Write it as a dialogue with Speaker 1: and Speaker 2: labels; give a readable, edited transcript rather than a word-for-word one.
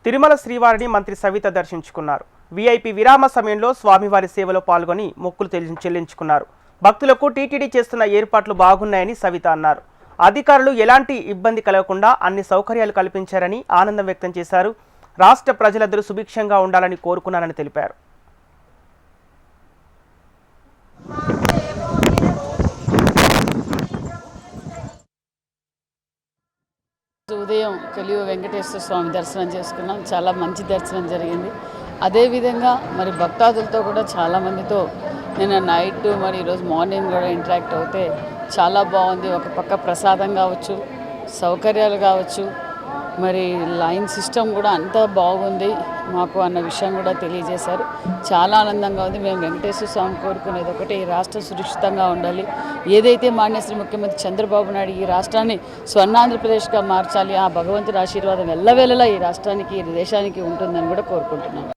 Speaker 1: తిరుమల శ్రీవారిని మంత్రి సవిత దర్శించుకున్నారు. వీఐపీ విరామ సమయంలో స్వామివారి సేవలో పాల్గొని మొక్కులు చెల్లించుకున్నారు. భక్తులకు టీటీడీ చేస్తున్న ఏర్పాట్లు బాగున్నాయని సవిత అన్నారు. అధికారులు ఎలాంటి ఇబ్బంది కలగకుండా అన్ని సౌకర్యాలు కల్పించారని ఆనందం వ్యక్తం చేశారు. రాష్ట్ర ప్రజలందరూ సుభిక్షంగా ఉండాలని కోరుకున్నారని తెలిపారు.
Speaker 2: ఉదయం కలియుగ వెంకటేశ్వర స్వామి దర్శనం చేసుకున్నాం. చాలా మంచి దర్శనం జరిగింది. అదేవిధంగా మరి భక్తాదులతో కూడా చాలామందితో నిన్న నైట్ మరి ఈరోజు మార్నింగ్ కూడా ఇంటరాక్ట్ అవుతే చాలా బాగుంది. ఒక పక్క ప్రసాదం కావచ్చు, సౌకర్యాలు కావచ్చు, మరి లైన్ సిస్టమ్ కూడా అంతా బాగుంది మాకు అన్న విషయం కూడా తెలియజేశారు. చాలా ఆనందంగా ఉంది. మేము వెంకటేశ్వర స్వామి కోరుకునేది ఒకటే, ఈ రాష్ట్రం సురక్షితంగా ఉండాలి. ఏదైతే మాన్యశ్రీ ముఖ్యమంత్రి చంద్రబాబు నాయుడు ఈ రాష్ట్రాన్ని స్వర్ణాంధ్రప్రదేశ్గా మార్చాలి, ఆ భగవంతుడి ఆశీర్వాదం ఎల్లవేళలా ఈ రాష్ట్రానికి, ఈ దేశానికి ఉంటుందని కూడా కోరుకుంటున్నాను.